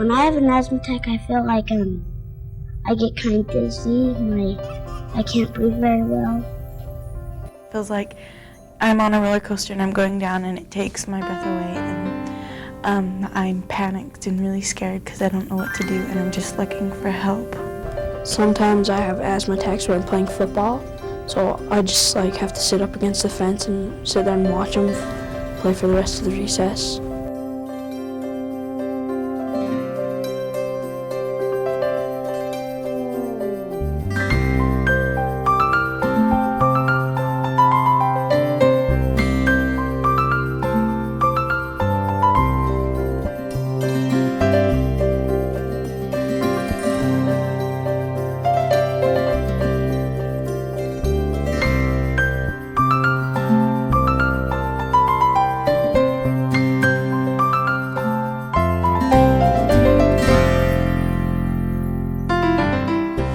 When I have an asthma attack, I feel like I get kind of dizzy and I can't breathe very well. It feels like I'm on a roller coaster and I'm going down and it takes my breath away, and I'm panicked and really scared because I don't know what to do and I'm just looking for help. Sometimes I have asthma attacks when I'm playing football, so I just have to sit up against the fence and sit there and watch them play for the rest of the recess.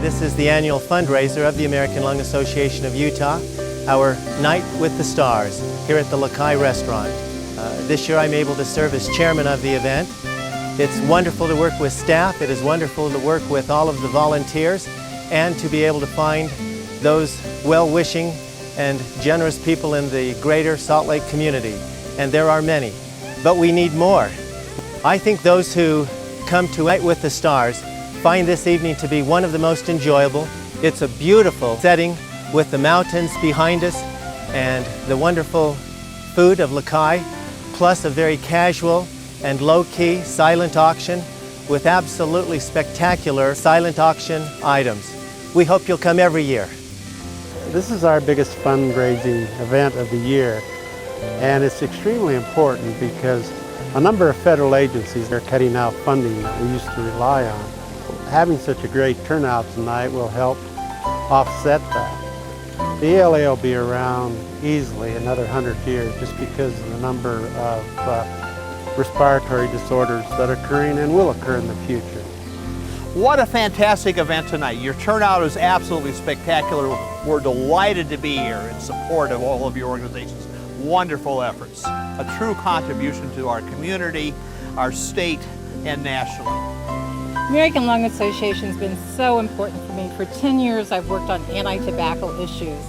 This is the annual fundraiser of the American Lung Association of Utah, our Night with the Stars here at the Lakai restaurant. This year I'm able to serve as chairman of the event. It's wonderful to work with staff, it is wonderful to work with all of the volunteers, and to be able to find those well-wishing and generous people in the greater Salt Lake community. And there are many, but we need more. I think those who come to Night with the Stars find this evening to be one of the most enjoyable. It's a beautiful setting with the mountains behind us and the wonderful food of Lakai, plus a very casual and low-key silent auction with absolutely spectacular silent auction items. We hope you'll come every year. This is our biggest fundraising event of the year, and it's extremely important because a number of federal agencies are cutting out funding that we used to rely on. Having such a great turnout tonight will help offset that. The ELA will be around easily another 100 years just because of the number of respiratory disorders that are occurring and will occur in the future. What a fantastic event tonight. Your turnout is absolutely spectacular. We're delighted to be here in support of all of your organization's wonderful efforts. A true contribution to our community, our state, and nationally. American Lung Association has been so important for me. For 10 years I've worked on anti-tobacco issues.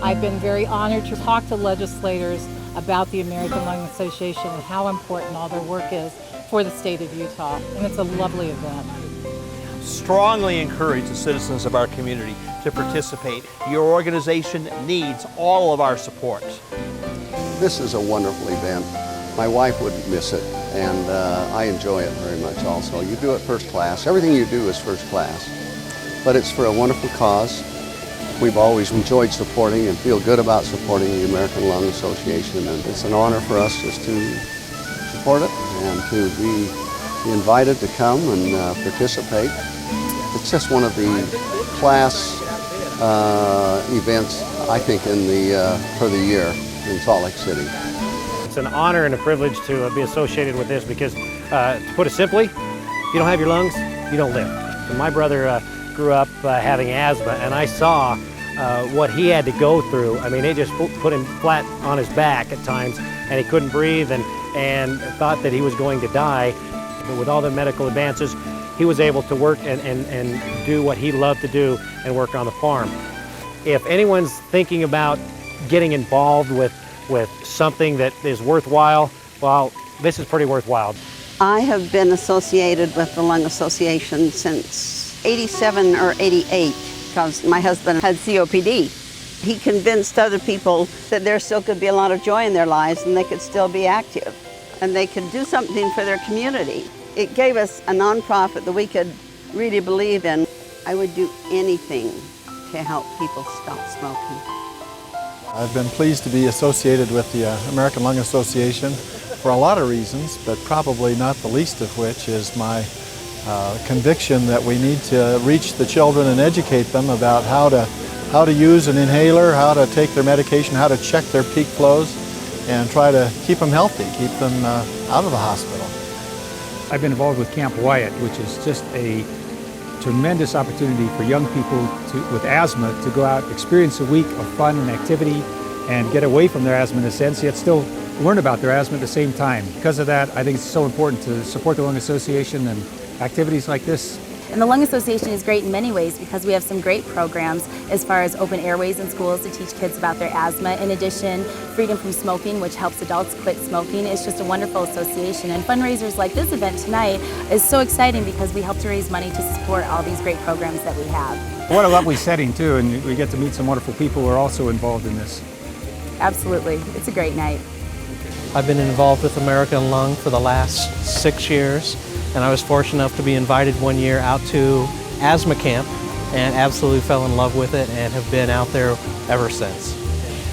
I've been very honored to talk to legislators about the American Lung Association and how important all their work is for the state of Utah, and it's a lovely event. Strongly encourage the citizens of our community to participate. Your organization needs all of our support. This is a wonderful event. My wife wouldn't miss it, and I enjoy it very much also. You do it first class. Everything you do is first class, but it's for a wonderful cause. We've always enjoyed supporting and feel good about supporting the American Lung Association, and it's an honor for us just to support it and to be invited to come and participate. It's just one of the class events, I think, for the year in Salt Lake City. It's an honor and a privilege to be associated with this because, to put it simply, if you don't have your lungs, you don't live. And my brother grew up having asthma, and I saw what he had to go through. I mean, it just put him flat on his back at times, and he couldn't breathe and thought that he was going to die. But with all the medical advances, he was able to work and do what he loved to do and work on the farm. If anyone's thinking about getting involved with something that is worthwhile, well, this is pretty worthwhile. I have been associated with the Lung Association since 87 or 88 because my husband had COPD. He convinced other people that there still could be a lot of joy in their lives and they could still be active and they could do something for their community. It gave us a nonprofit that we could really believe in. I would do anything to help people stop smoking. I've been pleased to be associated with the American Lung Association for a lot of reasons, but probably not the least of which is my conviction that we need to reach the children and educate them about how to use an inhaler, how to take their medication, how to check their peak flows, and try to keep them healthy, keep them out of the hospital. I've been involved with Camp Wyatt, which is just a tremendous opportunity for young people with asthma to go out, experience a week of fun and activity, and get away from their asthma in a sense, yet still learn about their asthma at the same time. Because of that, I think it's so important to support the Lung Association and activities like this. And the Lung Association is great in many ways because we have some great programs as far as open airways in schools to teach kids about their asthma. In addition, freedom from smoking, which helps adults quit smoking. It's just a wonderful association. And fundraisers like this event tonight is so exciting because we help to raise money to support all these great programs that we have. What a lovely setting too, and we get to meet some wonderful people who are also involved in this. Absolutely. It's a great night. I've been involved with American Lung for the last 6 years, and I was fortunate enough to be invited one year out to asthma camp and absolutely fell in love with it and have been out there ever since.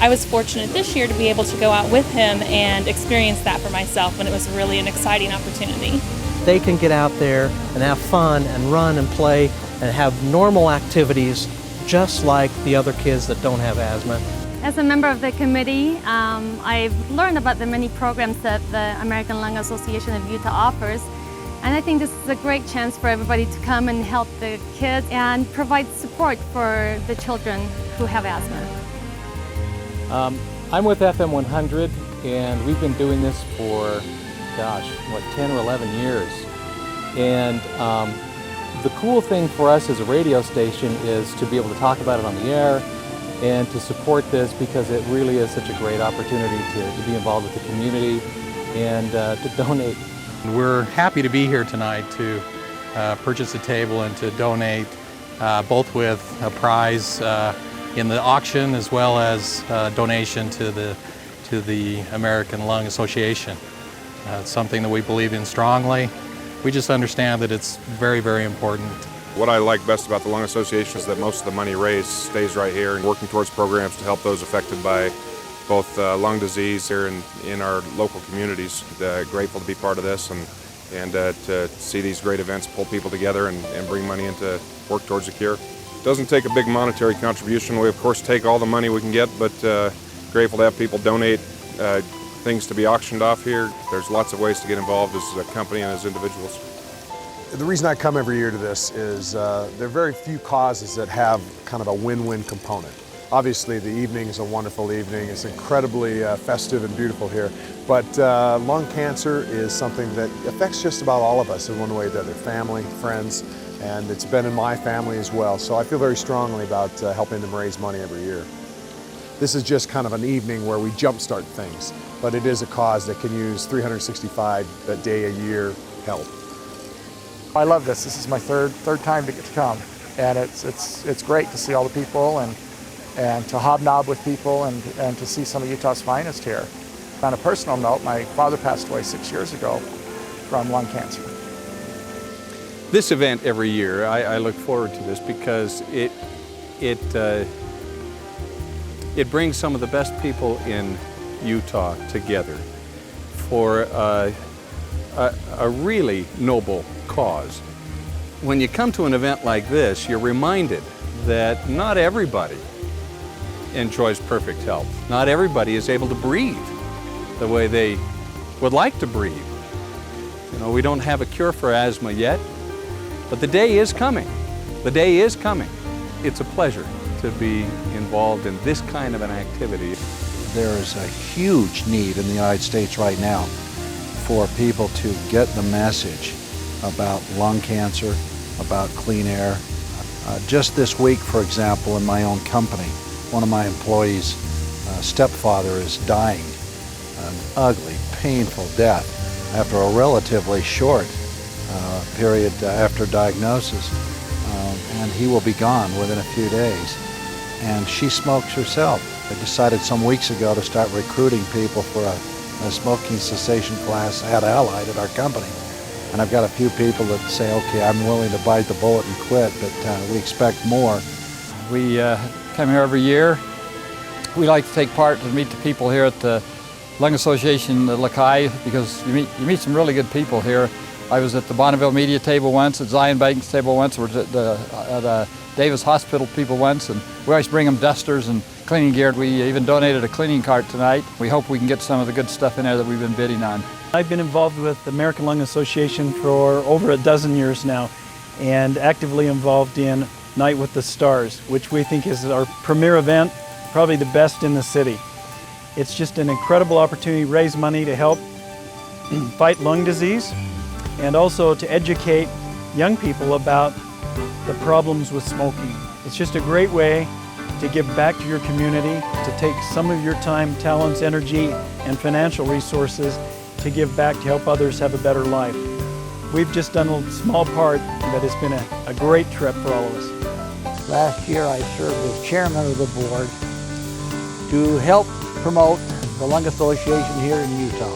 I was fortunate this year to be able to go out with him and experience that for myself, and it was really an exciting opportunity. They can get out there and have fun and run and play and have normal activities just like the other kids that don't have asthma. As a member of the committee, I've learned about the many programs that the American Lung Association of Utah offers. And I think this is a great chance for everybody to come and help the kids and provide support for the children who have asthma. I'm with FM 100, and we've been doing this for, 10 or 11 years. And the cool thing for us as a radio station is to be able to talk about it on the air and to support this because it really is such a great opportunity to be involved with the community and to donate. We're happy to be here tonight to purchase a table and to donate, both with a prize in the auction as well as donation to the American Lung Association. It's something that we believe in strongly. We just understand that it's very, very important. What I like best about the Lung Association is that most of the money raised stays right here and working towards programs to help those affected by both lung disease here in our local communities. Grateful to be part of this and to see these great events pull people together and bring money in to work towards a cure. It doesn't take a big monetary contribution. We of course take all the money we can get, but grateful to have people donate things to be auctioned off here. There's lots of ways to get involved as a company and as individuals. The reason I come every year to this is there are very few causes that have kind of a win-win component. Obviously the evening is a wonderful evening. It's incredibly festive and beautiful here. But lung cancer is something that affects just about all of us in one way or the other, family, friends, and it's been in my family as well. So I feel very strongly about helping them raise money every year. This is just kind of an evening where we jumpstart things, but it is a cause that can use 365 a day a year help. I love this. This is my third time to get to come, and it's great to see all the people and to hobnob with people and to see some of Utah's finest here. On a personal note, my father passed away 6 years ago from lung cancer. This event every year, I look forward to this because it brings some of the best people in Utah together for a really noble cause. When you come to an event like this, you're reminded that not everybody enjoys perfect health. Not everybody is able to breathe the way they would like to breathe. You know, we don't have a cure for asthma yet, but the day is coming. The day is coming. It's a pleasure to be involved in this kind of an activity. There is a huge need in the United States right now for people to get the message about lung cancer, about clean air. Just this week, for example, in my own company, one of my employees' stepfather is dying, an ugly, painful death after a relatively short period after diagnosis, and he will be gone within a few days. And she smokes herself. I decided some weeks ago to start recruiting people for a smoking cessation class at Allied at our company. And I've got a few people that say, okay, I'm willing to bite the bullet and quit, but we expect more. We come here every year. We like to take part and meet the people here at the Lung Association Lakai because you meet some really good people here. I was at the Bonneville Media table once, at Zion Bank's table once, I was at the Davis Hospital people once, and we always bring them dusters and cleaning gear. We even donated a cleaning cart tonight. We hope we can get some of the good stuff in there that we've been bidding on. I've been involved with the American Lung Association for over a dozen years now and actively involved in Night with the Stars, which we think is our premier event, probably the best in the city. It's just an incredible opportunity to raise money to help fight lung disease and also to educate young people about the problems with smoking. It's just a great way to give back to your community, to take some of your time, talents, energy, and financial resources to give back to help others have a better life. We've just done a small part, but it's been a great trip for all of us. Last year I served as chairman of the board to help promote the Lung Association here in Utah.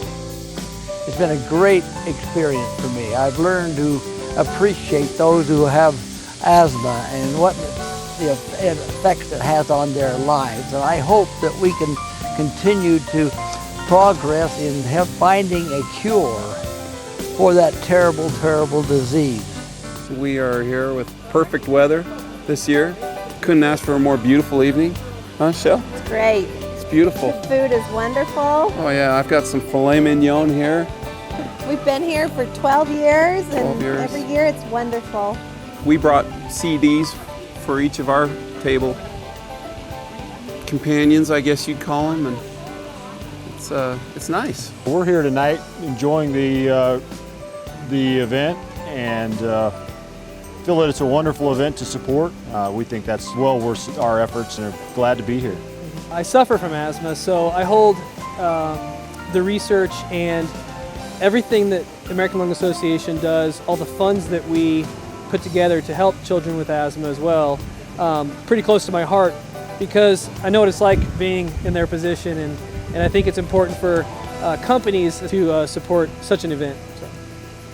It's been a great experience for me. I've learned to appreciate those who have asthma and what the effects it has on their lives. And I hope that we can continue to progress in finding a cure for that terrible, terrible disease. We are here with perfect weather this year. Couldn't ask for a more beautiful evening. Huh, Shell? It's great. It's beautiful. The food is wonderful. Oh yeah, I've got some filet mignon here. We've been here for 12 years, and 12 years. every year it's wonderful. We brought CDs for each of our table companions, I guess you'd call them, and it's nice. We're here tonight enjoying the event and feel that it's a wonderful event to support. We think that's well worth our efforts and are glad to be here. I suffer from asthma, so I hold the research and everything that American Lung Association does, all the funds that we put together to help children with asthma as well, pretty close to my heart, because I know what it's like being in their position, and I think it's important for companies to support such an event. So.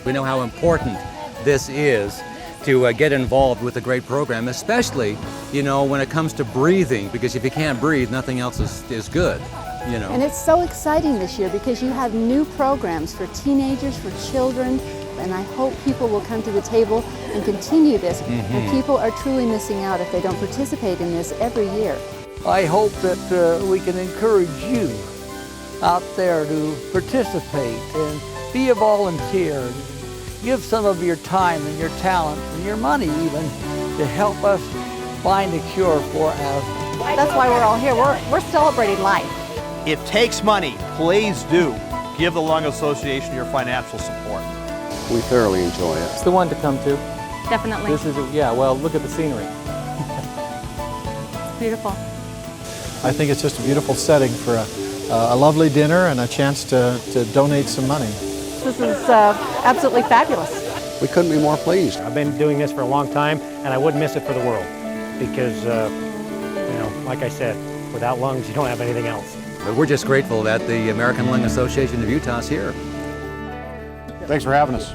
We know how important this is to get involved with a great program, especially, you know, when it comes to breathing, because if you can't breathe, nothing else is good, you know. And it's so exciting this year because you have new programs for teenagers, for children, and I hope people will come to the table and continue this. And people are truly missing out if they don't participate in this every year. I hope that we can encourage you out there to participate and be a volunteer. Give some of your time and your talent and your money even to help us find a cure for asthma. That's why we're all here. We're celebrating life. It takes money. Please do give the Lung Association your financial support. We thoroughly enjoy it. It's the one to come to. Definitely. This is, well, look at the scenery. It's beautiful. I think it's just a beautiful setting for a lovely dinner and a chance to donate some money. This is absolutely fabulous. We couldn't be more pleased. I've been doing this for a long time, and I wouldn't miss it for the world because, you know, like I said, without lungs, you don't have anything else. But we're just grateful that the American Lung Association of Utah is here. Thanks for having us.